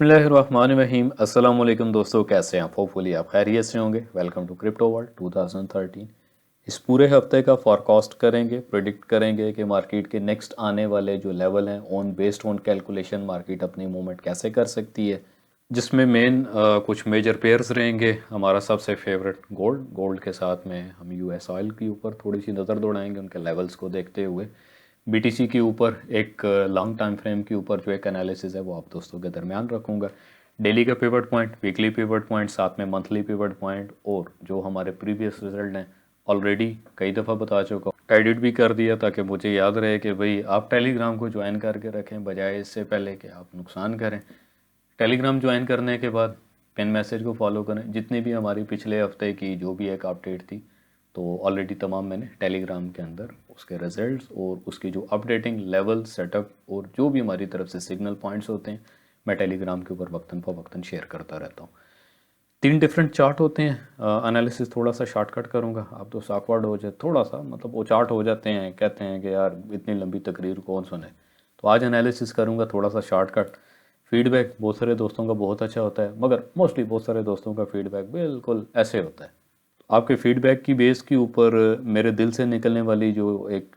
बिस्मिल्लाहिर्रहमानिर्रहीम। अस्सलाम वालेकुम दोस्तों, कैसे हैं आप? होपफुली आप खैरियत से होंगे। Welcome to crypto world 2013। इस पूरे हफ्ते का फॉरकास्ट करेंगे, प्रिडिक्ट करेंगे कि मार्केट के नेक्स्ट आने वाले जो लेवल हैं on based on calculation market अपनी मूवमेंट कैसे कर सकती है, जिसमें मेन कुछ मेजर पेयर्स रहेंगे। हमारा सबसे फेवरेट गोल्ड के साथ में हम यूएस ऑयल के ऊपर थोड़ी सी नज़र दौड़ाएंगे उनके लेवल्स को देखते हुए। बीटीसी के ऊपर एक लॉन्ग टाइम फ्रेम के ऊपर जो एक एनालिसिस है वो आप दोस्तों के दरमियान रखूँगा। डेली का pivot point, weekly pivot point, साथ में मंथली पिवट पॉइंट, और जो हमारे प्रीवियस रिजल्ट हैं ऑलरेडी कई दफ़ा बता चुका हूँ, एडिट भी कर दिया ताकि मुझे याद रहे कि भाई आप टेलीग्राम को ज्वाइन करके रखें बजाय इससे पहले कि आप नुकसान करें। टेलीग्राम ज्वाइन करने के बाद पिन मैसेज को फॉलो करें। जितनी भी हमारी पिछले हफ्ते की जो भी एक अपडेट थी तो ऑलरेडी तमाम मैंने टेलीग्राम के अंदर उसके रिजल्ट्स और उसकी जो अपडेटिंग लेवल सेटअप और जो भी हमारी तरफ से सिग्नल पॉइंट्स होते हैं मैं टेलीग्राम के ऊपर वक्तन फ़वक्तन शेयर करता रहता हूँ। 3 डिफरेंट चार्ट होते हैं। एनालिसिस थोड़ा सा शॉर्टकट करूँगा, आप तो साकवर्ड हो जाए थोड़ा सा, मतलब वो चार्ट हो जाते हैं, कहते हैं कि यार इतनी लंबी तकरीर कौन सुने। तो आज एनालिसिस करूँगा थोड़ा सा शॉर्टकट। फीडबैक बहुत सारे दोस्तों का बहुत अच्छा होता है, मगर मोस्टली बहुत सारे दोस्तों का फीडबैक बिल्कुल ऐसे होता है। आपके फीडबैक की बेस के ऊपर मेरे दिल से निकलने वाली जो एक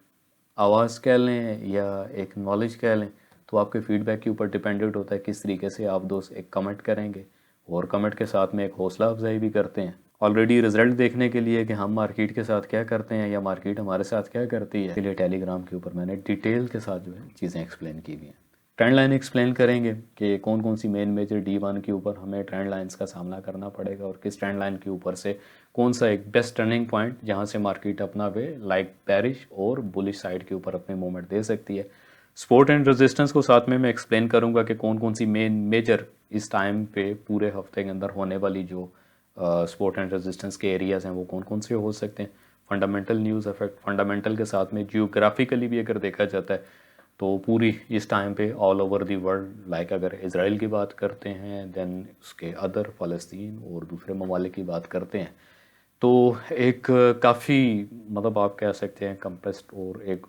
आवाज़ कह लें या एक नॉलेज कह लें, तो आपके फीडबैक के ऊपर डिपेंडेंट होता है किस तरीके से आप दोस्त एक कमेंट करेंगे और कमेंट के साथ में एक हौसला अफजाई भी करते हैं ऑलरेडी रिजल्ट देखने के लिए कि हम मार्केट के साथ क्या करते हैं या मार्केट हमारे साथ क्या करती है। इसलिए टेलीग्राम के ऊपर मैंने डिटेल के साथ जो है चीज़ें एक्सप्लेन की हुई हैं। ट्रेंड लाइन एक्सप्लेन करेंगे कि कौन कौन सी मेन मेजर D1 के ऊपर हमें ट्रेंड लाइंस का सामना करना पड़ेगा और किस ट्रेंड लाइन के ऊपर से कौन सा एक बेस्ट टर्निंग पॉइंट जहां से मार्केट अपना वे लाइक बेरिश और बुलिश साइड के ऊपर अपने मूवमेंट दे सकती है। सपोर्ट एंड रेजिस्टेंस को साथ में मैं एक्सप्लेन करूंगा कि कौन कौन सी मेन मेजर इस टाइम पे पूरे हफ्ते के अंदर होने वाली जो सपोर्ट एंड रेजिस्टेंस के एरियाज हैं वो कौन कौन से हो सकते हैं। फंडामेंटल न्यूज़ इफेक्ट, फंडामेंटल के साथ में जियोग्राफिकली भी अगर देखा जाता है तो पूरी इस टाइम पे all over the world, like अगर इसराइल की बात करते हैं, देन उसके अदर फ़लस्तीन और दूसरे ममालिक की बात करते हैं, तो एक काफ़ी, मतलब आप कह सकते हैं कंप्रेस्ड और एक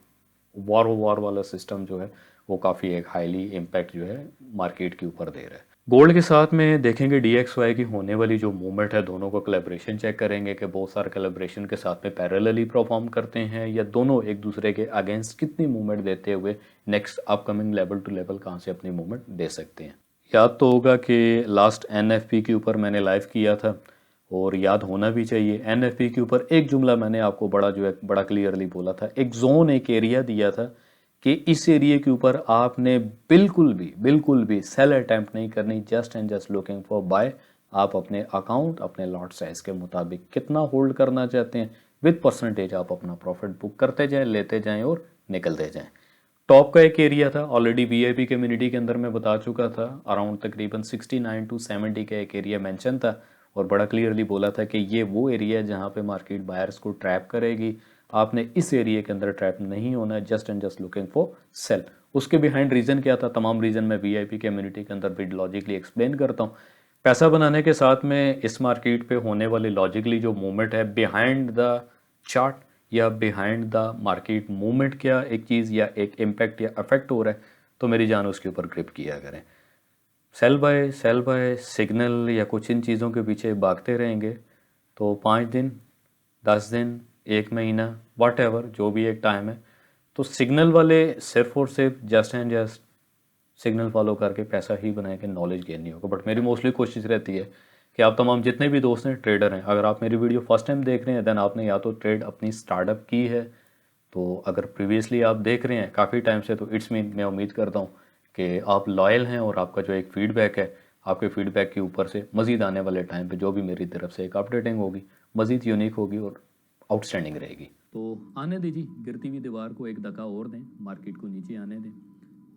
वॉर वॉर वाला सिस्टम जो है वो काफ़ी एक हाईली इम्पैक्ट जो है मार्केट के ऊपर दे रहा है। गोल्ड के साथ में देखेंगे DXY की होने वाली जो मूवमेंट है, दोनों का कोलैबोरेशन चेक करेंगे कि बहुत सारे कोलैबोरेशन के साथ में पैरेलली परफॉर्म करते हैं या दोनों एक दूसरे के अगेंस्ट कितनी मूवमेंट देते हुए next upcoming level to level कहाँ से अपनी मूवमेंट दे सकते हैं। याद तो होगा कि लास्ट NFP के ऊपर मैंने लाइव किया था और याद होना भी चाहिए। NFP के ऊपर एक जुमला मैंने आपको बड़ा जो है बड़ा क्लियरली बोला था, एक जोन एक एरिया दिया था कि इस एरिया के ऊपर आपने बिल्कुल भी सेल अटैम्प्ट नहीं करनी, just and just looking for buy. आप अपने अकाउंट अपने लॉट साइज के मुताबिक कितना होल्ड करना चाहते हैं विद परसेंटेज आप अपना प्रॉफिट बुक करते जाएं, लेते जाएं और निकलते जाएं। टॉप का एक एरिया था ऑलरेडी VIP कम्युनिटी के अंदर मैं बता चुका था, अराउंड तकरीबन 69 टू 70 का एक एरिया मेंशन था और बड़ा क्लियरली बोला था कि ये वो एरिया है जहाँ पे मार्केट बायर्स को ट्रैप करेगी। आपने इस एरिया के अंदर ट्रैप नहीं होना है, just and just looking for cell. उसके बिहाइंड रीज़न क्या था, तमाम रीज़न मैं VIP कम्युनिटी के अंदर भी लॉजिकली एक्सप्लेन करता हूँ। पैसा बनाने के साथ में इस मार्केट पे होने वाली लॉजिकली जो मूवमेंट है बिहाइंड द चार्ट या बिहाइंड द मार्केट मूवमेंट, क्या एक चीज़ या एक इम्पैक्ट या अफेक्ट हो रहा है, तो मेरी जान उसके ऊपर ग्रिप किया करें। सेल बाय सिग्नल या कुछ इन चीज़ों के पीछे भागते रहेंगे तो 5 दिन, 10 दिन, 1 महीना, वट एवर जो भी एक टाइम है, तो सिग्नल वाले सिर्फ और सिर्फ just and just signal follow करके पैसा ही बनाए के नॉलेज गेन नहीं होगा। बट मेरी मोस्टली कोशिश रहती है कि आप तमाम जितने भी दोस्त हैं ट्रेडर हैं, अगर आप मेरी वीडियो फर्स्ट टाइम देख रहे हैं देन आपने या तो ट्रेड अपनी स्टार्टअप की है, तो अगर प्रीवियसली आप देख रहे हैं काफ़ी टाइम से तो इट्स मीन मैं उम्मीद करता हूँ कि आप लॉयल हैं और आपका जो एक फीडबैक है, आपके फीडबैक के ऊपर से मज़ीद आने वाले टाइम पे जो भी मेरी तरफ से एक अपडेटिंग होगी मज़ीद यूनिक होगी और आउटस्टैंडिंग रहेगी। तो आने दीजिए, गिरती हुई दीवार को एक धक्का और दें, मार्केट को नीचे आने दें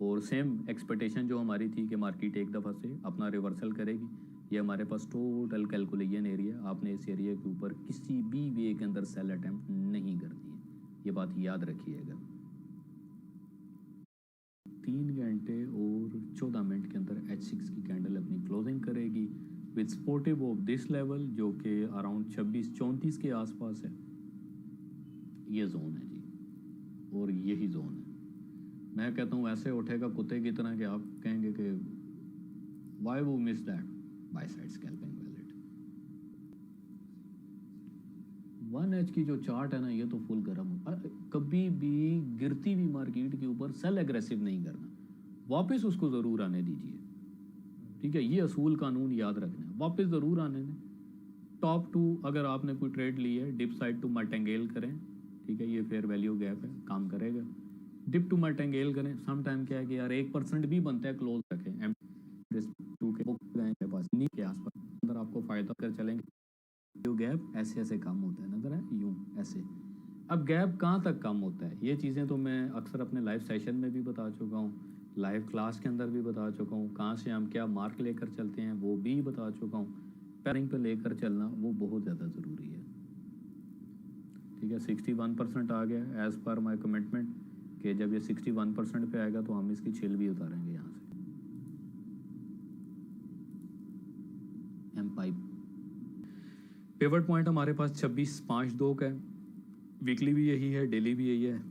और सेम एक्सपेक्टेशन जो हमारी थी कि मार्केट एक दफ़ा से अपना रिवर्सल करेगी, ये हमारे पास टोटल कैलकुलेशन एरिया, आपने इस एरिया के ऊपर किसी भी वे के अंदर सेल अटैम्प्ट नहीं करनी है, ये बात याद रखिएगा। 3 घंटे और 14 मिनट के अंदर H6 की कैंडल अपनी क्लोजिंग करेगी with supportive of this level जो कि अराउंड 26-34 के आसपास है। ये जोन है जी और यही जोन है। मैं कहता हूँ ऐसे उठेगा कुत्ते की तरह कि आप कहेंगे कि व्हाई वो miss that buy side scalping valid 1H की जो चार्ट है ना, ये तो फुल गर्म कभी भी गिरती भी मार्केट के ऊपर सेल एग्रेसिव नहीं करना, वापस उसको ज़रूर आने दीजिए। ठीक है, ये असूल कानून याद रखना है, वापस ज़रूर आने दें। टॉप टू अगर आपने कोई ट्रेड ली है, डिप साइड टू मार्टिंगेल करें। ठीक है, ये फेयर वैल्यू गैप है, काम करेगा। डिप टू मार्टिंगेल करें। सम टाइम क्या है कि यार 1% भी बनता है, क्लोज रखें। टू के बुक के पास नहीं के आसपास अंदर आपको फ़ायदा कर चलेंगे। जो गैप ऐसे ऐसे कम होता है, नजर है यूँ ऐसे। अब गैप कहाँ तक कम होता है, ये चीज़ें तो मैं अक्सर अपने लाइव सेशन में भी बता चुका हूँ, लाइव क्लास के अंदर भी बता चुका हूँ। कहाँ से हम क्या मार्क लेकर चलते हैं वो भी बता चुका हूँ। पैरिंग पे लेकर चलना वो बहुत ज़्यादा ज़रूरी है। ठीक है, 61% आ गया एज़ पर माई कमिटमेंट कि जब ये 61% पे आएगा तो हम इसकी छिल भी उतारेंगे यहाँ से। एम पाइप पिवट पॉइंट हमारे पास 26.52 का है, वीकली भी यही है, डेली भी यही है।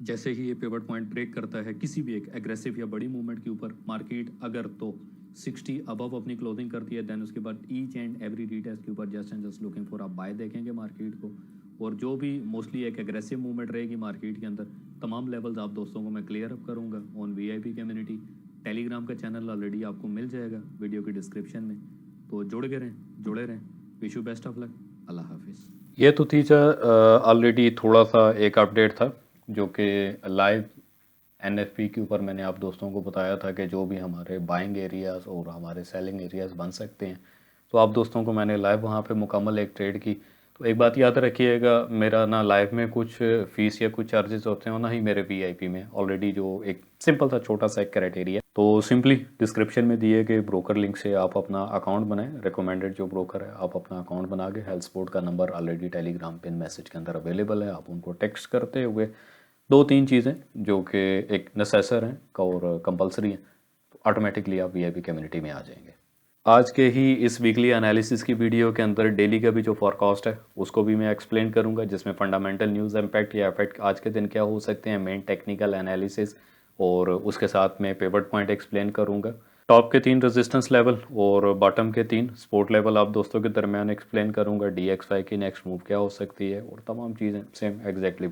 जैसे ही ये पिवट पॉइंट ब्रेक करता है किसी भी एक एग्रेसिव या बड़ी मूवमेंट के ऊपर, मार्केट अगर तो 60 अबव अपनी क्लोजिंग करती है, देन उसके बाद ईच एंड एवरी रीटेस्ट के ऊपर just and just looking for आप बाय देखेंगे मार्केट को। और जो भी मोस्टली एक एग्रेसिव मूवमेंट रहेगी मार्केट के अंदर, तमाम लेवल्स आप दोस्तों को मैं क्लियर अप करूँगा ऑन VIP कम्युनिटी। टेलीग्राम का चैनल ऑलरेडी आपको मिल जाएगा वीडियो के डिस्क्रिप्शन में, तो जुड़े रहें। Wish you best of luck. अल्लाह हाफिज़। ये तो थी ऑलरेडी थोड़ा सा एक अपडेट था जो कि लाइव NFP के ऊपर मैंने आप दोस्तों को बताया था कि जो भी हमारे बाइंग एरियाज़ और हमारे सेलिंग एरियाज़ बन सकते हैं, तो आप दोस्तों को मैंने लाइव वहाँ पे मुकम्मल एक ट्रेड की। तो एक बात याद रखिएगा, मेरा ना लाइव में कुछ फ़ीस या कुछ चार्जेस होते हैं और ना ही मेरे VIP में ऑलरेडी जो एक सिंपल सा छोटा सा एक क्राइटेरिया। तो सिंपली डिस्क्रिप्शन में दिए गए ब्रोकर लिंक से आप अपना अकाउंट बनाएं। रिकमेंडेड जो ब्रोकर है, आप अपना अकाउंट बना के, हेल्थ सपोर्ट का number already Telegram pin message के अंदर अवेलेबल है, आप उनको टेक्स्ट करते हुए 2-3 चीज़ें जो कि एक नेसेसर हैं और कंपलसरी हैं, तो ऑटोमेटिकली आप VIP कम्युनिटी में आ जाएंगे। आज के ही इस वीकली एनालिसिस की वीडियो के अंदर डेली का भी जो फॉरकास्ट है उसको भी मैं एक्सप्लेन करूंगा, जिसमें फंडामेंटल न्यूज़ इम्पैक्ट या इफेक्ट आज के दिन क्या हो सकते हैं, मेन टेक्निकल एनालिसिस, और उसके साथ में पिवट पॉइंट एक्सप्लेन करूंगा। टॉप के 3 रेजिस्टेंस लेवल और बॉटम के 3 सपोर्ट लेवल आप दोस्तों के दरमियान एक्सप्लेन करूंगा। DXY की नेक्स्ट मूव क्या हो सकती है और तमाम चीज़ें सेम एग्जैक्टली।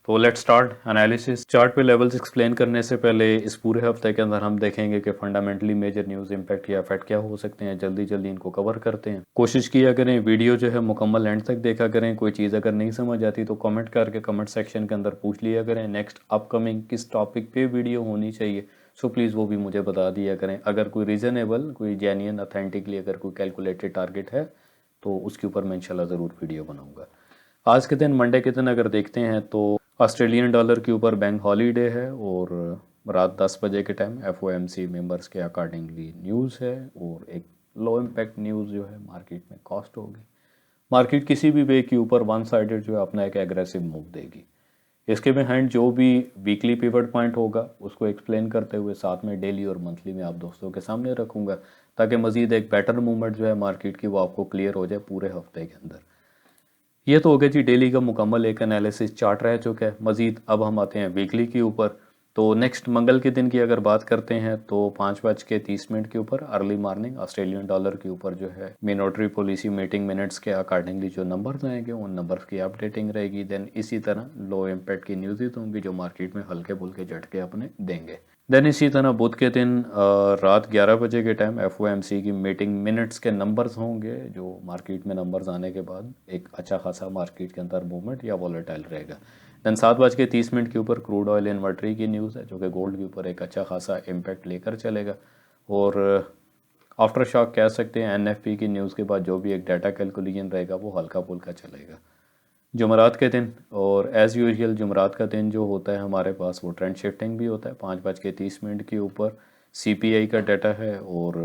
तो लेट्स स्टार्ट एनालिसिस। चार्ट पे लेवल्स एक्सप्लेन करने से पहले इस पूरे हफ्ते के अंदर हम देखेंगे कि फंडामेंटली मेजर न्यूज़ इम्पैक्ट या इफेक्ट क्या हो सकते हैं। जल्दी जल्दी इनको कवर करते हैं। कोशिश किया करें वीडियो जो है मुकम्मल एंड तक देखा करें। कोई चीज़ अगर नहीं समझ आती तो कमेंट करके कमेंट सेक्शन के अंदर पूछ लिया करें नेक्स्ट अपकमिंग किस टॉपिक पे वीडियो होनी चाहिए। सो प्लीज़ वो भी मुझे बता दिया करें। अगर कोई रीज़नेबल, कोई जेन्युइन, ऑथेंटिकली अगर कोई कैलकुलेटेड टारगेट है तो उसके ऊपर मैं इंशाल्लाह ज़रूर वीडियो बनाऊंगा। आज के दिन मंडे के दिन अगर देखते हैं तो ऑस्ट्रेलियन डॉलर के ऊपर बैंक हॉलीडे है और रात 10 बजे के टाइम FOMC मेंबर्स के अकॉर्डिंगली न्यूज़ है और एक लो इम्पैक्ट न्यूज़ जो है मार्केट में कॉस्ट होगी। मार्केट किसी भी वे के ऊपर वन साइडेड जो है अपना एक एग्रेसिव मूव देगी। इसके बिहाइंड जो भी वीकली पिवट पॉइंट होगा उसको एक्सप्लेन करते हुए साथ में डेली और मंथली में आप दोस्तों के सामने रखूँगा, ताकि मज़ीद एक बेटर मूवमेंट जो है मार्केट की वो आपको क्लियर हो जाए पूरे हफ्ते के अंदर। ये तो हो गया जी डेली का मुकम्मल एक एनालिसिस चार्ट रह चुका है। मज़ीद अब हम आते हैं वीकली के ऊपर। तो नेक्स्ट मंगल के दिन की अगर बात करते हैं तो 5:30 के ऊपर अर्ली मॉर्निंग ऑस्ट्रेलियन डॉलर के ऊपर जो है मिनोटरी पॉलिसी मीटिंग मिनट्स के अकॉर्डिंगली जो नंबर्स आएंगे उन नंबर्स की अपडेटिंग रहेगी। देन इसी तरह लो इम्पैक्ट की न्यूज़ होंगी जो मार्केट में हल्के फुल्के झटके अपने देंगे। देन इसी तरह बुध के दिन रात 11 बजे के टाइम FOMC की मीटिंग मिनट्स के नंबर्स होंगे, जो मार्केट में नंबर्स आने के बाद एक अच्छा खासा मार्केट के अंदर मूवमेंट या वॉलेटाइल रहेगा। देन 7:30 के ऊपर क्रूड ऑयल इन्वेंटरी की न्यूज़ है जो कि गोल्ड के ऊपर एक अच्छा खासा इम्पैक्ट लेकर चलेगा। और आफ्टर शॉक कह सकते हैं NFP की न्यूज़ के बाद जो भी एक डाटा कैलकुलेशन रहेगा वो हल्का फुल्का चलेगा। जुमरात के दिन और एज़ यूजुअल जुमरात का दिन जो होता है हमारे पास वो ट्रेंड शिफ्टिंग भी होता है। 5:30 के ऊपर CPI का डाटा है और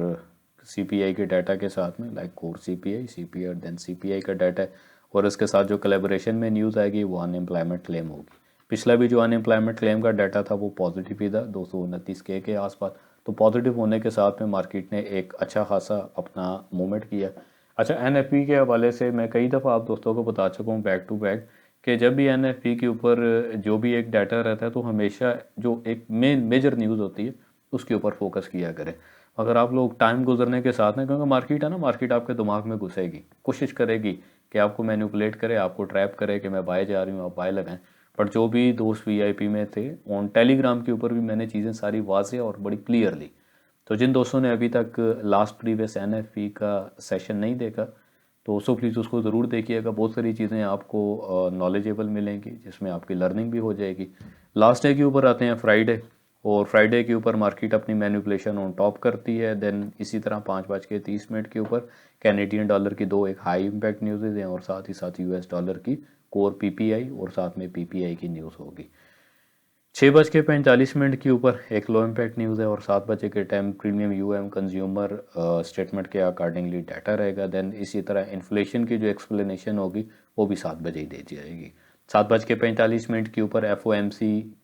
CPI के डाटा के साथ में like core CPI then CPI का डाटा है और इसके साथ जो कोलैबोरेशन में न्यूज़ आएगी वो अनएम्प्लॉयमेंट क्लेम होगी। पिछला भी जो अनएम्प्लॉयमेंट क्लेम का डाटा था वो पॉजिटिव ही था 229 के आसपास। तो पॉजिटिव होने के साथ में मार्केट ने एक अच्छा खासा अपना मूवमेंट किया। अच्छा, NFP के हवाले से मैं कई दफ़ा आप दोस्तों को बता चुका हूँ बैक टू बैक कि जब भी NFP के ऊपर जो भी एक डाटा रहता है तो हमेशा जो एक मेजर न्यूज़ होती है उसके ऊपर फोकस किया करें। अगर आप लोग टाइम गुजरने के साथ में, क्योंकि मार्केट है ना, मार्केट आपके दिमाग में घुसेगी, कोशिश करेगी कि आपको मैनिपुलेट करे, आपको ट्रैप करे कि मैं बाय जा रही हूँ, आप बाय लगाएं। पर जो भी दोस्त वीआईपी में थे, ऑन टेलीग्राम के ऊपर भी मैंने चीज़ें सारी वाज़ेह और बड़ी क्लियर ली। तो जिन दोस्तों ने अभी तक लास्ट प्रीवियस एनएफपी का सेशन नहीं देखा, तो सो प्लीज़ उसको ज़रूर देखिएगा। बहुत सारी चीज़ें आपको नॉलेजेबल मिलेंगी, जिसमें आपकी लर्निंग भी हो जाएगी। लास्ट डे के ऊपर आते हैं फ्राइडे, और फ्राइडे के ऊपर मार्केट अपनी मैनिपुलेशन ऑन टॉप करती है। देन इसी तरह 5:30 के ऊपर कैनेडियन डॉलर की दो एक हाई इम्पैक्ट न्यूज़ हैं, और साथ ही साथ यूएस डॉलर की कोर पीपीआई और साथ में पीपीआई की न्यूज़ होगी। 6:45 के ऊपर एक लो इम्पैक्ट न्यूज़ है, और 7 बजे के time premium UM consumer statement के अकॉर्डिंगली डाटा रहेगा। देन इसी तरह इन्फ्लेशन की जो एक्सप्लेनेशन होगी वो भी 7 बजे ही दी जाएगी। 7:45 के ऊपर एफओएमसी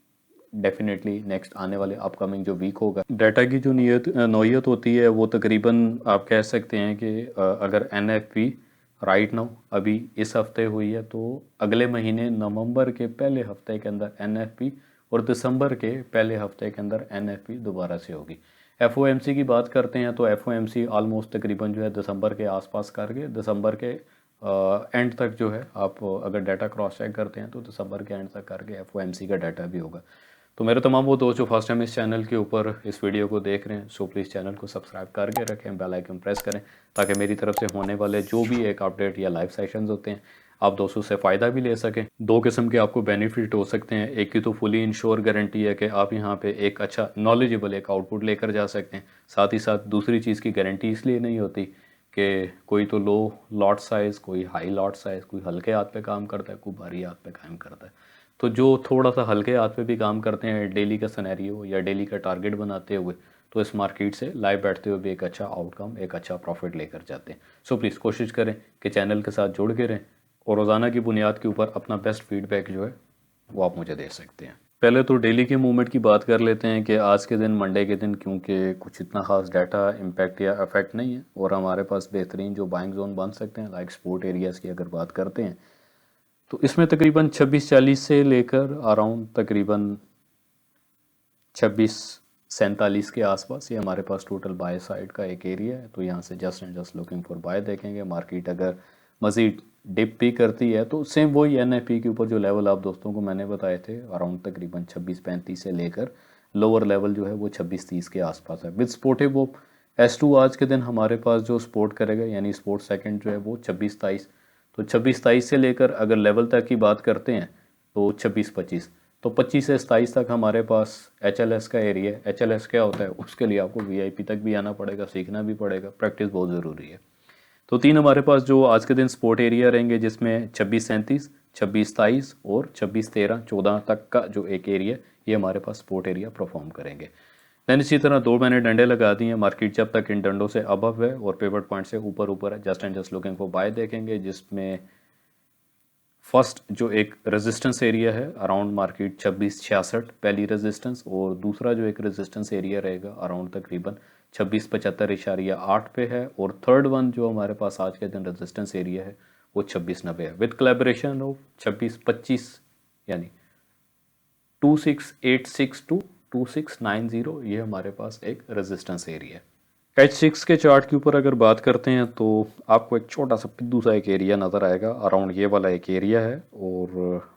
डेफिनेटली नेक्स्ट आने वाले अपकमिंग जो वीक होगा, डाटा की जो नौयत होती है वो तकरीबन आप कह सकते हैं कि अगर एनएफपी राइट नाउ अभी इस हफ्ते हुई है, तो अगले महीने नवंबर के पहले हफ्ते के अंदर एनएफपी, और दिसंबर के पहले हफ्ते के अंदर एनएफपी दोबारा से होगी। एफओएमसी की बात करते हैं तो एफओएमसी ऑलमोस्ट तकरीबन जो है दिसंबर के आसपास करके, दिसंबर के एंड तक जो है, आप अगर डाटा क्रॉस चेक करते हैं तो दिसंबर के एंड तक करके एफओएमसी का डाटा भी होगा। तो मेरे तमाम वो दोस्त जो फर्स्ट टाइम इस चैनल के ऊपर इस वीडियो को देख रहे हैं, सो प्लीज़ चैनल को सब्सक्राइब करके रखें, बेल आइकन प्रेस करें, ताकि मेरी तरफ से होने वाले जो भी एक अपडेट या लाइव सेशंस होते हैं आप दोस्तों से फ़ायदा भी ले सकें। दो किस्म के आपको बेनिफिट हो सकते हैं। एक की तो फुली इंश्योर गारंटी है कि आप यहाँ पे एक अच्छा नॉलेजेबल एक आउटपुट लेकर जा सकते हैं। साथ ही साथ दूसरी चीज़ की गारंटी इसलिए नहीं होती कि कोई तो लो लॉट साइज़, कोई हाई लॉट साइज़, कोई हल्के हाथ पे काम करता है, कोई भारी हाथ पे काम करता है। तो जो थोड़ा सा हल्के हाथ पे भी काम करते हैं डेली का सिनेरियो या डेली का टारगेट बनाते हुए, तो इस मार्केट से लाइव बैठते हुए भी एक अच्छा आउटकम, एक अच्छा प्रॉफिट लेकर जाते हैं। सो प्लीज़ कोशिश करें कि चैनल के साथ जुड़ के रहें, और रोज़ाना की बुनियाद के ऊपर अपना बेस्ट फीडबैक जो है वो आप मुझे दे सकते हैं। पहले तो डेली के मूवमेंट की बात कर लेते हैं कि आज के दिन, मंडे के दिन, क्योंकि कुछ इतना खास डाटा इम्पैक्ट या इफेक्ट नहीं है, और हमारे पास बेहतरीन जो बाइंग जोन बन सकते हैं, लाइक स्पोर्ट एरियाज़ की अगर बात करते हैं, तो इसमें तकरीबन 26:40 से लेकर अराउंड तकरीबन 26:47 के आसपास ये हमारे पास टोटल बाय साइड का एक एरिया है। तो यहाँ से just and just looking for buy देखेंगे। मार्केट अगर मज़ीद डिप भी करती है तो सेम वही एनएफपी के ऊपर जो लेवल आप दोस्तों को मैंने बताए थे, अराउंड तकरीबन 26:35 से लेकर लोअर लेवल जो है वो 26:30 के आसपास है। विद सपोर्टिव ऑफ S2 आज के दिन हमारे पास जो सपोर्ट करेगा, यानी सपोर्ट सेकंड जो है वो 26:23। तो 26:23 से लेकर अगर लेवल तक की बात करते हैं तो 26:25, तो 25 से 27 तक हमारे पास HLS का एरिया है। HLS क्या होता है, उसके लिए आपको VIP तक भी आना पड़ेगा, सीखना भी पड़ेगा, प्रैक्टिस बहुत ज़रूरी है। तो तीन हमारे पास जो आज के दिन सपोर्ट एरिया रहेंगे, जिसमें 26:37, 26:23 और 26:13, 14 तक का जो एक एरिया, ये हमारे पास सपोर्ट एरिया परफॉर्म करेंगे। दैन इसी तरह दो मैंने डंडे लगा दिए हैं। मार्केट जब तक इन डंडों से अबव है और पिवट पॉइंट से ऊपर ऊपर है, just and just looking for buy देखेंगे, जिसमें फर्स्ट जो एक रेजिस्टेंस एरिया है अराउंड मार्केट 26:66 पहली रेजिस्टेंस, और दूसरा जो एक रेजिस्टेंस एरिया रहेगा अराउंड तकरीबन 26:75.8 पे है, और थर्ड वन जो हमारे पास आज के दिन रेजिस्टेंस एरिया है वो 26:90 है, विद कोलैबोरेशन ऑफ 26:25, यानी 2686 टू 2690, ये हमारे पास एक रेजिस्टेंस एरिया है। H6 के चार्ट के ऊपर अगर बात करते हैं तो आपको एक छोटा सा पिद्दू सा एक एरिया नज़र आएगा, अराउंड ये वाला एक एरिया है, और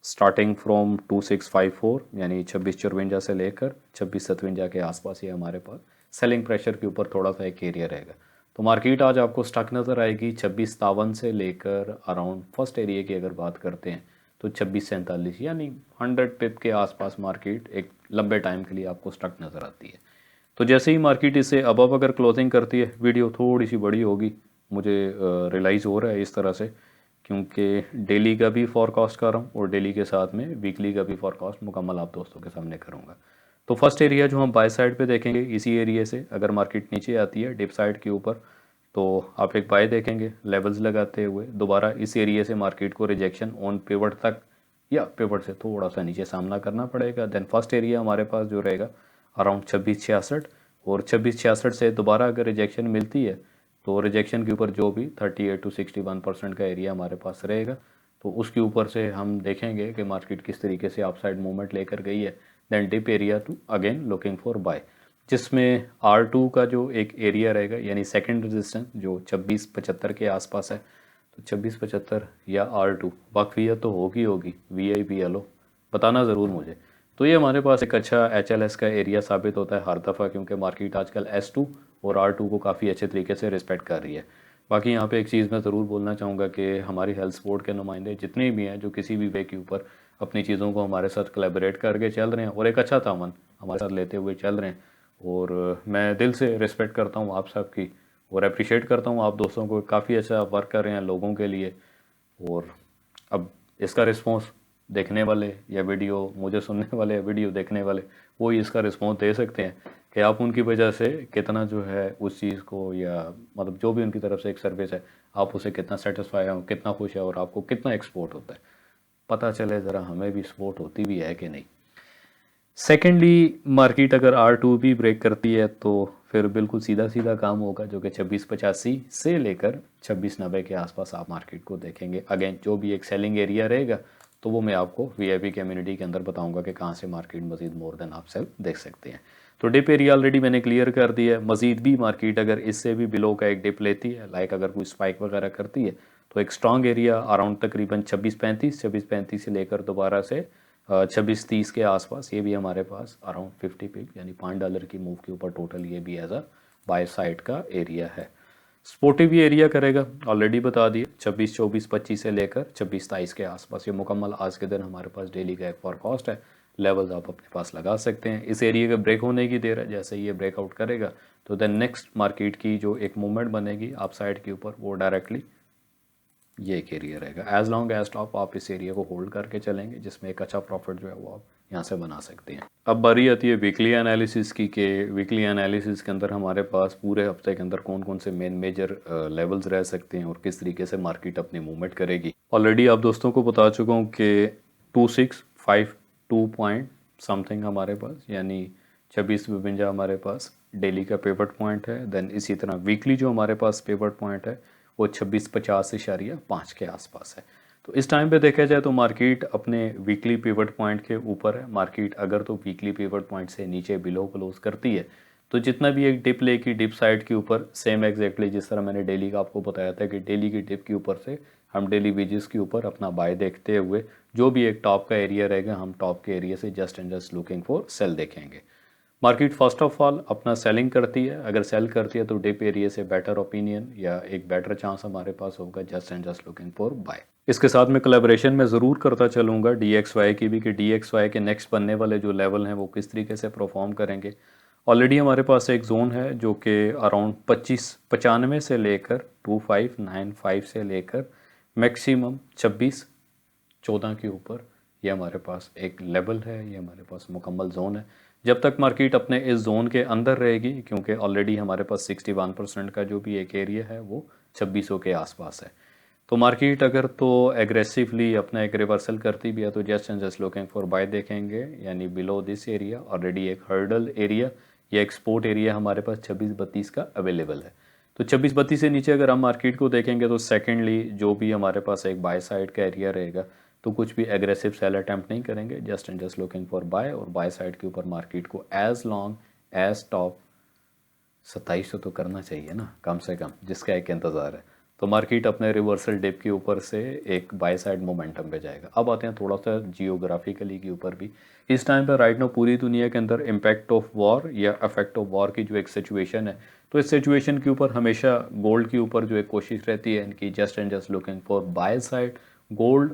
स्टार्टिंग फ्रॉम 2654 यानी 2654 से लेकर 2657 के आसपास ये हमारे पास सेलिंग प्रेशर के ऊपर थोड़ा सा एक एरिया रहेगा। तो मार्केट आज आपको स्टक नज़र आएगी 2657 से लेकर अराउंड फर्स्ट एरिया की अगर बात करते हैं तो 2647, यानी 100 पिप के आसपास मार्केट एक लंबे टाइम के लिए आपको स्टक नज़र आती है। तो जैसे ही मार्केट इसे अबव अगर क्लोजिंग करती है, वीडियो थोड़ी सी बड़ी होगी, मुझे रियलाइज़ हो रहा है इस तरह से, क्योंकि डेली का भी फॉरकास्ट कर रहा हूँ और डेली के साथ में वीकली का भी फॉरकास्ट मुकम्मल आप दोस्तों के सामने करूँगा। तो फर्स्ट एरिया जो हम बाय साइड पे देखेंगे, इसी एरिया से अगर मार्केट नीचे आती है डिप साइड के ऊपर, तो आप एक बाय देखेंगे लेवल्स लगाते हुए। दोबारा इस एरिया से मार्केट को रिजेक्शन ऑन पिवट तक या पिवट से थोड़ा सा नीचे सामना करना पड़ेगा। देन फर्स्ट एरिया हमारे पास जो रहेगा अराउंड 2666, और 2666 से दोबारा अगर रिजेक्शन मिलती है तो रिजेक्शन के ऊपर जो भी 38 to 61% का एरिया हमारे पास रहेगा, तो उसके ऊपर से हम देखेंगे कि मार्केट किस तरीके से अपसाइड मूवमेंट लेकर गई है। Then dip area to again looking for buy. जिसमें R2 का जो एक एरिया रहेगा यानी सेकंड रेजिस्टेंस जो 2675 के आसपास है, तो 2675 या R2 वाकफियत तो होगी VIPLO बताना ज़रूर मुझे। तो ये हमारे पास एक अच्छा HLS का एरिया साबित होता है हर दफ़ा, क्योंकि मार्केट आजकल S2 और R2 को काफ़ी अच्छे तरीके से रिस्पेक्ट कर रही है। बाकी यहाँ पे एक चीज़ मैं ज़रूर बोलना चाहूँगा कि हमारी हेल्थ स्पोर्ट के नुमाइंदे जितने भी हैं जो किसी भी वे के ऊपर अपनी चीज़ों को हमारे साथ कोलैबोरेट करके चल रहे हैं और एक अच्छा तामन हमारे साथ लेते हुए चल रहे हैं, और मैं दिल से रिस्पेक्ट करता हूँ आप सब की और अप्रिशिएट करता हूँ आप दोस्तों को, काफ़ी अच्छा वर्क कर रहे हैं लोगों के लिए। और अब इसका रिस्पॉन्स देखने वाले या वीडियो मुझे सुनने वाले या वीडियो देखने वाले वो ही इसका रिस्पॉन्स दे सकते हैं कि आप उनकी वजह से कितना जो है उस चीज़ को, या मतलब जो भी उनकी तरफ से एक सर्विस है, आप उसे कितना सेटिस्फाई हो, कितना खुश है और आपको कितना एक्सपोर्ट होता है, पता चले ज़रा हमें भी सपोर्ट होती भी है कि नहीं। सेकेंडली, मार्केट अगर R2 भी ब्रेक करती है तो फिर बिल्कुल सीधा सीधा काम होगा, जो कि 2685 से लेकर 2690 के आसपास आप मार्केट को देखेंगे। अगेन जो भी एक सेलिंग एरिया रहेगा तो वो मैं आपको VIP कम्युनिटी के अंदर बताऊंगा कि कहाँ से मार्केट मजीद मोर देन आप सेल देख सकते हैं। तो डिप एरिया ऑलरेडी मैंने क्लियर कर दिया है। मजीद भी मार्केट अगर इससे भी बिलो का एक डिप लेती है, लाइक अगर कोई स्पाइक वगैरह करती है, तो एक स्ट्रॉन्ग एरिया अराउंड तकरीबन 2635 से लेकर दोबारा से 2630 के आसपास, ये भी हमारे पास अराउंड 50 पिप यानी $5 की मूव के ऊपर टोटल ये भी एज अ बाय साइड का एरिया है। स्पोर्टिव भी एरिया करेगा, ऑलरेडी बता दिए 26-24-25 से लेकर 26-23 के आसपास। ये मुकम्मल आज के दिन हमारे पास डेली का एक फॉरकास्ट है। लेवल्स आप अपने पास लगा सकते हैं। इस एरिया के ब्रेक होने की देर है, जैसे ये ब्रेकआउट करेगा तो देन नेक्स्ट मार्केट की जो एक मूवमेंट बनेगी आप साइड के ऊपर, वो डायरेक्टली ये एक एरिया रहेगा। एज लॉन्ग एज टॉप आप इस एरिया को होल्ड करके चलेंगे, जिसमें एक अच्छा प्रॉफिट जो है वो आप यहाँ से बना सकते हैं। अब बारी आती है वीकली एनालिसिस की, कि वीकली एनालिसिस के अंदर हमारे पास पूरे हफ्ते के अंदर कौन कौन से मेजर लेवल्स रह सकते हैं और किस तरीके से मार्केट अपनी मूवमेंट करेगी। ऑलरेडी आप दोस्तों को बता चुका हूँ कि 2652 पॉइंट समथिंग हमारे पास, यानी 2652 हमारे पास डेली का पिवट पॉइंट है। देन इसी तरह वीकली जो हमारे पास पिवट पॉइंट है वो 2650.5 के आसपास है। तो इस टाइम पे देखा जाए तो मार्केट अपने वीकली पिवट पॉइंट के ऊपर है। मार्केट अगर तो वीकली पिवट पॉइंट से नीचे बिलो क्लोज करती है तो जितना भी एक डिप लेगी डिप साइड के ऊपर, सेम एग्जैक्टली जिस तरह मैंने डेली का आपको बताया था कि डेली की डिप के ऊपर से हम डेली वेजेस के ऊपर अपना बाय देखते हुए जो भी एक टॉप का एरिया रहेगा, हम टॉप के एरिया से just and just looking for sell देखेंगे। मार्केट फर्स्ट ऑफ ऑल अपना सेलिंग करती है, अगर सेल करती है तो डिप एरिया से बेटर ओपिनियन या एक बेटर चांस हमारे पास होगा just and just looking for buy. इसके साथ में कोलैबोरेशन में ज़रूर करता चलूँगा DXY की भी, कि DXY के नेक्स्ट बनने वाले जो लेवल हैं वो किस तरीके से परफॉर्म करेंगे। ऑलरेडी हमारे पास एक जोन है जो कि अराउंड 2595 से लेकर 2595 से लेकर मैक्सिमम 2614 के ऊपर, ये हमारे पास एक लेवल है, ये हमारे पास मुकम्मल जोन है। जब तक मार्केट अपने इस जोन के अंदर रहेगी, क्योंकि ऑलरेडी हमारे पास 61% का जो भी एक एरिया है वो 2600 के आसपास है, तो मार्केट अगर तो एग्रेसिवली अपना एक रिवर्सल करती भी है तो just and just looking for buy देखेंगे, यानी बिलो दिस एरिया। ऑलरेडी एक हर्डल एरिया या एक्सपोर्ट एरिया हमारे पास 2632 का अवेलेबल है। तो 2632 से नीचे अगर हम मार्केट को देखेंगे तो सेकेंडली जो भी हमारे पास एक बाय साइड का एरिया रहेगा, तो कुछ भी एग्रेसिव सेल अटैम्प्ट नहीं करेंगे, just and just looking for buy. और बाय साइड के ऊपर मार्केट को एज लॉन्ग एज टॉप 2700 तो करना चाहिए ना कम से कम, जिसका एक इंतज़ार है। तो मार्केट अपने रिवर्सल डिप के ऊपर से एक बाय साइड मोमेंटम पे जाएगा। अब आते हैं थोड़ा सा जियोग्राफिकली के ऊपर भी। इस टाइम पर राइट नो पूरी दुनिया के अंदर इम्पैक्ट ऑफ वॉर या इफेक्ट ऑफ वॉर की जो एक सिचुएशन है, तो इस सिचुएशन के ऊपर हमेशा गोल्ड के ऊपर जो एक कोशिश रहती है इनकी just and just looking for by side. Gold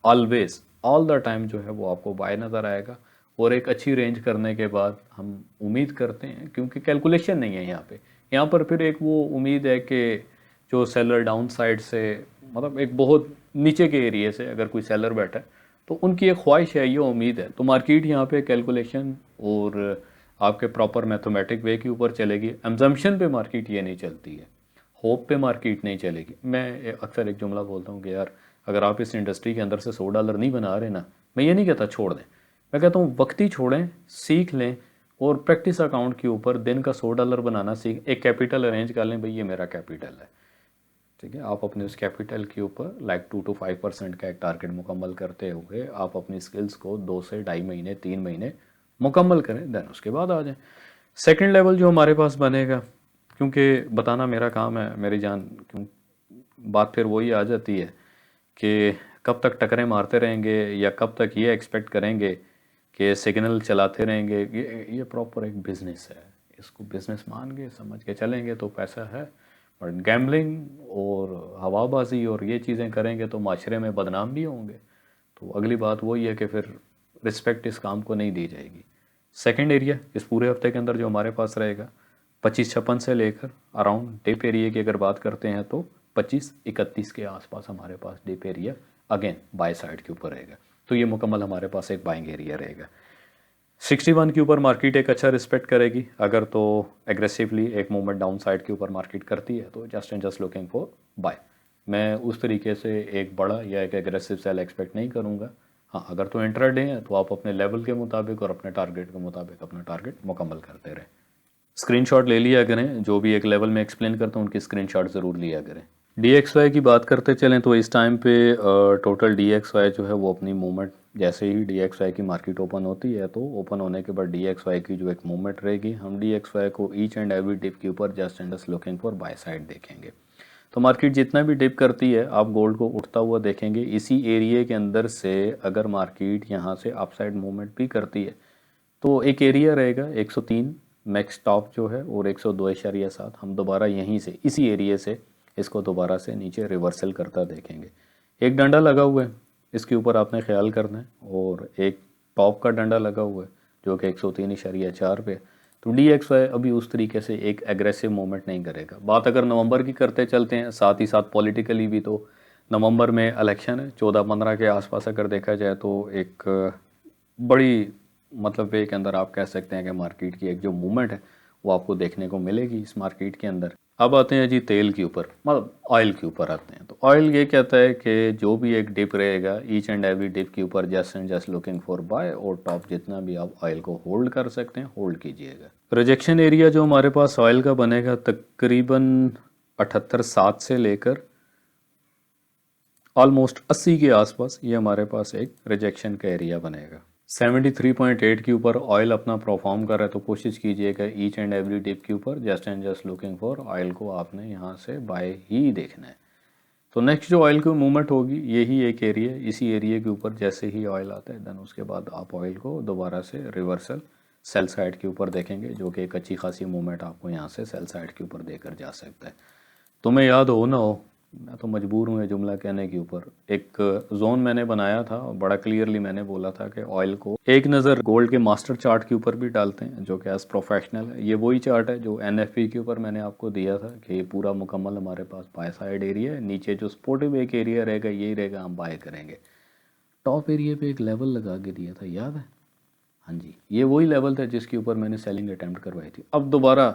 always all the time जो है वो आपको बाय नज़र आएगा, और एक अच्छी रेंज करने के बाद हम उम्मीद करते हैं, क्योंकि कैलकुलेशन नहीं है यहाँ पर फिर एक वो उम्मीद है कि जो सेलर डाउन साइड से, मतलब एक बहुत नीचे के एरिया से अगर कोई सेलर बैठा है तो उनकी एक ख्वाहिश है, ये उम्मीद है। तो मार्केट यहाँ पे कैलकुलेशन और आपके प्रॉपर मैथमेटिक वे के ऊपर चलेगी। एम्जम्पशन पे मार्केट ये नहीं चलती है, होप पे मार्केट नहीं चलेगी। मैं अक्सर एक जुमला बोलता हूँ कि यार अगर आप इस इंडस्ट्री के अंदर से $100 नहीं बना रहे ना, मैं ये नहीं कहता छोड़ दें, मैं कहता हूँ वक्त ही छोड़ें, सीख लें और प्रैक्टिस अकाउंट के ऊपर दिन का $100 बनाना सीख, एक कैपिटल अरेंज कर लें, भाई ये मेरा कैपिटल है, ठीक है। आप अपने उस कैपिटल के ऊपर लाइक 2 to 5% का एक टारगेट मुकम्मल करते हुए आप अपनी स्किल्स को 2 से 2.5 महीने 3 महीने मुकम्मल करें, देन उसके बाद आ जाएं। सेकंड लेवल जो हमारे पास बनेगा, क्योंकि बताना मेरा काम है मेरी जान, क्यों बात फिर वही आ जाती है कि कब तक टकरें मारते रहेंगे या कब तक ये एक्सपेक्ट करेंगे कि सिग्नल चलाते रहेंगे। ये प्रॉपर एक बिज़नेस है, इसको बिज़नेस मान के समझ के चलेंगे तो पैसा है, बट गैम्बलिंग और हवाबाजी और ये चीज़ें करेंगे तो माशरे में बदनाम भी होंगे। तो अगली बात वही है कि फिर रिस्पेक्ट इस काम को नहीं दी जाएगी। सेकंड एरिया इस पूरे हफ्ते के अंदर जो हमारे पास रहेगा 25-56 से लेकर अराउंड डिप एरिया की अगर बात करते हैं तो 25-31 के आसपास हमारे पास dip area again buy side के ऊपर रहेगा। तो ये मुकम्मल हमारे पास एक बाइंग एरिया रहेगा। 61 के ऊपर मार्केट एक अच्छा रिस्पेक्ट करेगी अगर तो एग्रेसिवली एक मूवमेंट डाउन साइड के ऊपर मार्केट करती है तो just and just looking for buy. मैं उस तरीके से एक बड़ा या एक एग्रेसिव सेल एक्सपेक्ट नहीं करूँगा। हाँ, अगर तो इंट्राडे है तो आप अपने लेवल के मुताबिक और अपने टारगेट के मुताबिक अपना टारगेट मुकम्मल करते रहें। स्क्रीनशॉट ले लिया करें, जो भी एक लेवल में एक्सप्लेन करता हूँ उनकी स्क्रीनशॉट ज़रूर लिया करें। DXY की बात करते चलें तो इस टाइम पे टोटल DXY जो है वो अपनी मूवमेंट, जैसे ही DXY की मार्केट ओपन होती है तो ओपन होने के बाद DXY की जो एक मूवमेंट रहेगी, हम DXY को ईच एंड एवरी डिप के ऊपर just and just looking for by side देखेंगे। तो मार्केट जितना भी डिप करती है आप गोल्ड को उठता हुआ देखेंगे। इसी एरिया के अंदर से अगर मार्केट यहाँ से अपसाइड मूवमेंट भी करती है तो एक एरिया रहेगा 103 मैक्स टॉप जो है और 102.7, हम दोबारा यहीं से इसी एरिया से इसको दोबारा से नीचे रिवर्सल करता देखेंगे। एक डंडा लगा हुआ है, इसके ऊपर आपने ख्याल करना है, और एक टॉप का डंडा लगा हुआ है जो कि 103.4 पे। तो DXY अभी उस तरीके से एक एग्रेसिव मूवमेंट नहीं करेगा। बात अगर नवंबर की करते चलते हैं, साथ ही साथ पॉलिटिकली भी, तो नवंबर में इलेक्शन है 14-15 के आसपास अगर देखा जाए तो एक बड़ी मतलब वे के अंदर आप कह सकते हैं कि मार्केट की एक जो मूवमेंट है वो आपको देखने को मिलेगी इस मार्केट के अंदर। अब आते हैं जी तेल के ऊपर, मतलब ऑयल के ऊपर आते हैं। तो ऑयल ये कहता है कि जो भी एक डिप रहेगा ईच एंड एवरी डिप के ऊपर just and just looking for buy, और टॉप जितना भी आप ऑयल को होल्ड कर सकते हैं होल्ड कीजिएगा। रिजेक्शन एरिया जो हमारे पास ऑयल का बनेगा तकरीबन 78.7 से लेकर ऑलमोस्ट 80 के आसपास, ये हमारे पास एक रिजेक्शन का एरिया बनेगा। 73.8 के ऊपर ऑयल अपना परफॉर्म कर रहा है तो कोशिश कीजिएगा ईच एंड एवरी डिप के ऊपर just and just looking for oil को आपने यहाँ से बाय ही देखना है। तो नेक्स्ट जो ऑयल की मूवमेंट होगी यही एक एरिया, इसी एरिया के ऊपर जैसे ही ऑयल आता है देन उसके बाद आप ऑयल को दोबारा से रिवर्सल सेल साइड के ऊपर देखेंगे, जो कि एक अच्छी खासी मूवमेंट आपको यहाँ से सेल साइड के ऊपर देकर जा सकता है। तुम्हें याद हो ना हो, मैं तो मजबूर हूँ ये जुमला कहने के ऊपर, एक जोन मैंने बनाया था और बड़ा क्लियरली मैंने बोला था कि ऑयल को एक नज़र गोल्ड के मास्टर चार्ट के ऊपर भी डालते हैं जो कि एज प्रोफेशनल है। ये वही चार्ट है जो NFP के ऊपर मैंने आपको दिया था कि ये पूरा मुकम्मल हमारे पास बाय साइड एरिया है। नीचे जो सपोर्टिव एक एरिया रहेगा यही रहेगा, हम बाय करेंगे। टॉप एरिया पे एक लेवल लगा के दिया था, याद है? हाँ जी, ये वही लेवल था जिसके ऊपर मैंने सेलिंग अटैम्प्ट करवाई थी। अब दोबारा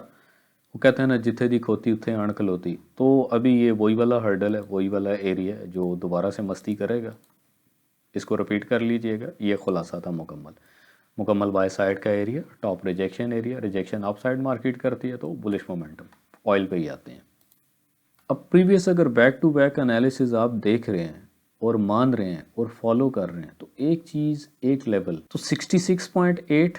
वो कहते हैं ना, जिथे दी खोती उथे आण खलोती, तो अभी ये वही वाला हर्डल है, वही वाला एरिया है जो दोबारा से मस्ती करेगा। इसको रिपीट कर लीजिएगा, ये खुलासा था मुकम्मल। मुकम्मल बाय साइड का area, top rejection area, rejection up side market करती है तो बुलिश मोमेंटम। ऑयल पे ही आते हैं। अब प्रीवियस अगर बैक टू बैक एनालिसिस आप देख रहे हैं और मान रहे हैं और फॉलो कर रहे हैं तो एक चीज़, एक लेवल तो 66.8,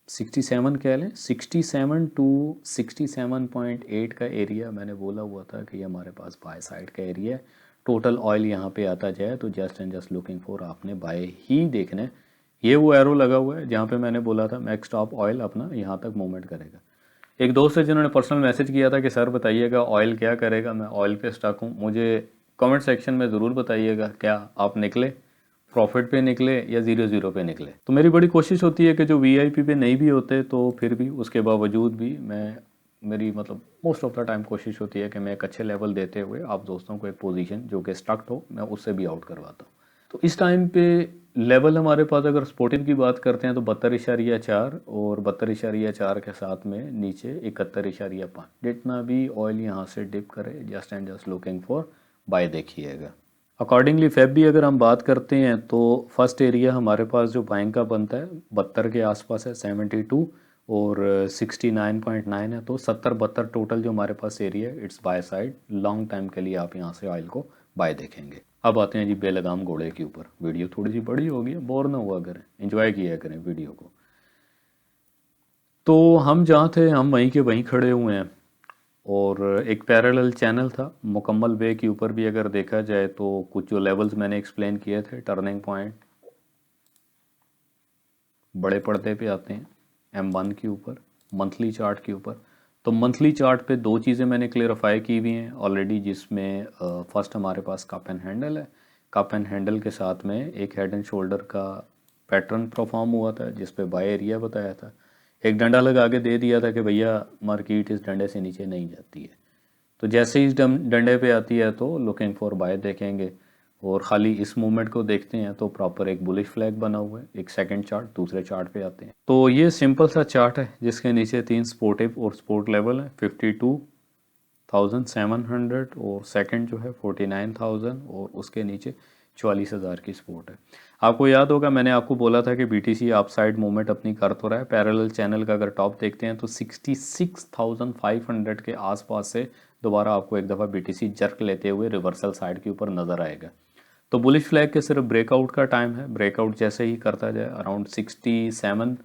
67 कह लें, 67 टू 67.8 का एरिया मैंने बोला हुआ था कि ये हमारे पास बाय साइड का एरिया है। टोटल ऑयल यहाँ पे आता जाए तो just and just looking for आपने बाय ही देखना है। ये वो एरो लगा हुआ है जहाँ पे मैंने बोला था मैक्स टॉप ऑयल अपना यहाँ तक मूवमेंट करेगा। एक दोस्त है जिन्होंने पर्सनल मैसेज किया था कि सर बताइएगा ऑयल क्या करेगा, मैं ऑयल पे स्टक हूँ, मुझे कमेंट सेक्शन में ज़रूर बताइएगा क्या आप निकले प्रॉफिट पे निकले या 0-0 पे निकले। तो मेरी बड़ी कोशिश होती है कि जो VIP पे नहीं भी होते तो फिर भी उसके बावजूद भी मेरी मतलब मोस्ट ऑफ द टाइम कोशिश होती है कि मैं एक अच्छे लेवल देते हुए आप दोस्तों को एक पोजीशन जो कि स्टक्ड हो मैं उससे भी आउट करवाता हूँ। तो इस टाइम पे लेवल हमारे पास अगर स्पोर्टिव की बात करते हैं तो 72.4 और 72.4 के साथ में नीचे 71.5। जितना भी ऑयल यहाँ से डिप करे just and just looking for buy देखिएगा। अकॉर्डिंगली फेब भी अगर हम बात करते हैं तो फर्स्ट एरिया हमारे पास जो बाइंग का बनता है 72 के आसपास है, 72 और 69.9 है, तो 70-72 टोटल जो हमारे पास एरिया है it's by side. Long time के लिए आप यहाँ से ऑयल को बाय देखेंगे। अब आते हैं जी बेलगाम घोड़े के ऊपर। वीडियो थोड़ी सी बड़ी होगी, बोर ना हुआ करें, एंजॉय किया करें वीडियो को। तो हम जहाँ थे हम वहीं के वहीं खड़े हुए हैं और एक पैरेलल चैनल था मुकम्मल वे के ऊपर भी अगर देखा जाए तो कुछ जो लेवल्स मैंने एक्सप्लेन किए थे टर्निंग पॉइंट बड़े पर्दे पे आते हैं M1 के ऊपर मंथली चार्ट के ऊपर। तो मंथली चार्ट पे दो चीज़ें मैंने क्लेरिफाई की हुई हैं ऑलरेडी, जिसमें फर्स्ट हमारे पास कप एंड हैंडल है। कप एंड हैंडल के साथ में एक हेड एंड शोल्डर का पैटर्न परफॉर्म हुआ था जिस पे बाय एरिया बताया था। एक डंडा लगा के दे दिया था कि भैया मार्केट इस डंडे से नीचे नहीं जाती है। तो जैसे ही इस डंडे पे आती है तो लुकिंग फॉर बाय देखेंगे और ख़ाली इस मूवमेंट को देखते हैं तो प्रॉपर एक बुलिश फ्लैग बना हुआ है। एक सेकंड चार्ट दूसरे चार्ट पे आते हैं तो ये सिंपल सा चार्ट है जिसके नीचे 3 सपोर्टिव और सपोर्ट लेवल है 52,700 और सेकंड जो है 49,000 और उसके नीचे 44,000 की सपोर्ट है। आपको याद होगा मैंने आपको बोला था कि BTC आप साइड मूवमेंट अपनी कर तो रहा है। पैरेलल चैनल का अगर टॉप देखते हैं तो 66,500 के आसपास से दोबारा आपको एक दफ़ा BTC जर्क लेते हुए रिवर्सल साइड के ऊपर नज़र आएगा। तो बुलिश फ्लैग के सिर्फ ब्रेकआउट का टाइम है। ब्रेकआउट जैसे ही करता जाए अराउंड 67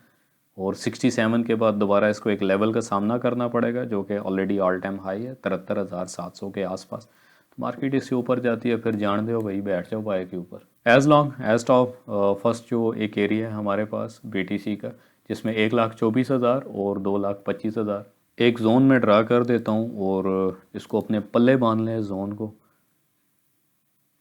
और 67 के बाद दोबारा इसको एक लेवल का सामना करना पड़ेगा जो कि ऑलरेडी ऑल टाइम हाई है 73,700 के आसपास। तो मार्केट इससे ऊपर जाती है फिर जान दो भाई बैठ जाओ बाय के ऊपर। As long as top first जो एक एरिया है हमारे पास BTC का जिसमें 1,24,000 और 2,25,000 एक जोन में ड्रा कर देता हूँ और इसको अपने पल्ले बांध लें जोन को।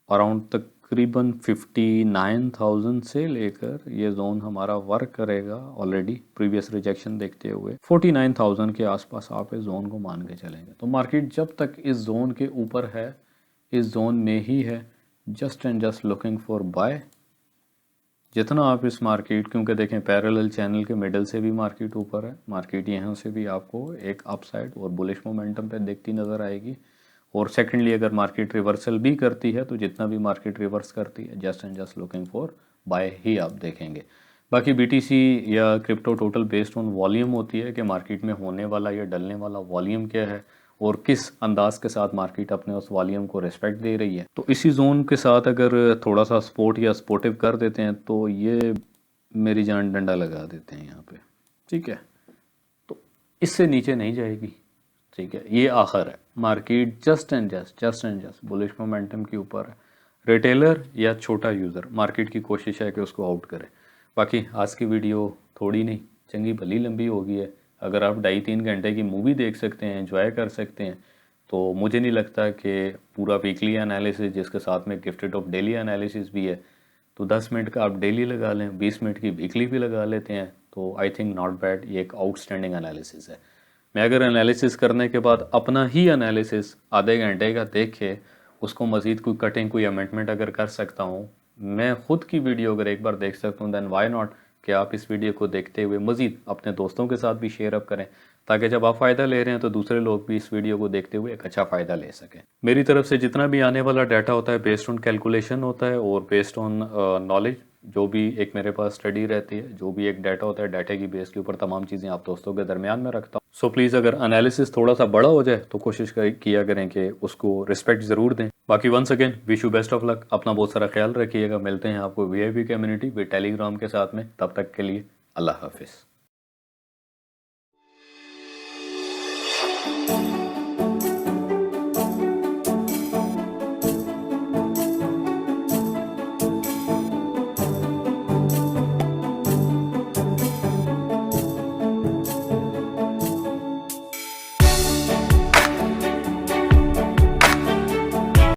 अराउंड तकरीबन 59,000 से लेकर ये जोन हमारा वर्क करेगा ऑलरेडी प्रीवियस रिजेक्शन देखते हुए 49,000 के आसपास आप इस जोन को मान के चलेंगे। तो मार्केट जब तक इस जोन के ऊपर है इस जोन में ही है just and just looking for buy. जितना आप इस मार्केट क्योंकि देखें पैरेलल चैनल के मिडल से भी मार्केट ऊपर है, मार्केट यहाँ से भी आपको एक अपसाइड और बुलिश मोमेंटम पे देखती नज़र आएगी। और सेकेंडली अगर मार्केट रिवर्सल भी करती है तो जितना भी मार्केट रिवर्स करती है just and just looking for buy ही आप देखेंगे। बाकी BTC या crypto total based on volume होती है कि मार्केट में होने वाला या डलने वाला वॉल्यूम क्या है और किस अंदाज के साथ मार्केट अपने उस वॉल्यूम को रिस्पेक्ट दे रही है। तो इसी जोन के साथ अगर थोड़ा सा सपोर्ट या सपोर्टिव कर देते हैं तो ये मेरी जान डंडा लगा देते हैं यहाँ पे, ठीक है। तो इससे नीचे नहीं जाएगी, ठीक है। ये आखिर है market just and just bullish momentum के ऊपर है। रिटेलर या छोटा यूज़र मार्केट की कोशिश है कि उसको आउट करे। बाकी आज की वीडियो थोड़ी नहीं चंगी भली लंबी हो गई है। अगर आप 2.5-3 घंटे की मूवी देख सकते हैं एंजॉय कर सकते हैं तो मुझे नहीं लगता कि पूरा वीकली एनालिसिस जिसके साथ में गिफ्टेड ऑफ डेली एनालिसिस भी है तो 10 मिनट का आप डेली लगा लें 20 मिनट की वीकली भी लगा लेते हैं तो आई थिंक नॉट बैड। ये एक आउटस्टैंडिंग एनालिसिस है। मैं अगर एनालिसिस करने के बाद अपना ही एनालिसिस आधे घंटे का देख के उसको मज़ीद कोई कटिंग कोई अमेंडमेंट अगर कर सकता हूँ, मैं ख़ुद की वीडियो अगर एक बार देख सकता हूँ देन वाई नॉट कि आप इस वीडियो को देखते हुए मज़ीद अपने दोस्तों के साथ भी शेयर अप करें ताकि जब आप फ़ायदा ले रहे हैं तो दूसरे लोग भी इस वीडियो को देखते हुए एक अच्छा फ़ायदा ले सकें। मेरी तरफ से जितना भी आने वाला डाटा होता है बेस्ड ऑन कैलकुलेशन होता है और बेस्ड ऑन नॉलेज जो भी एक मेरे पास स्टडी रहती है जो भी एक डाटा होता है डाटा की बेस के ऊपर तमाम चीज़ें आप दोस्तों के दरमियान में रखता हूँ। सो प्लीज़ अगर एनालिसिस थोड़ा सा बड़ा हो जाए तो कोशिश किया करें कि उसको रिस्पेक्ट ज़रूर दें। बाकी once again wish you best of luck. अपना बहुत सारा ख्याल रखिएगा। मिलते हैं आपको VIP कम्युनिटी विद टेलीग्राम के साथ में। तब तक के लिए अल्लाह हाफिज़।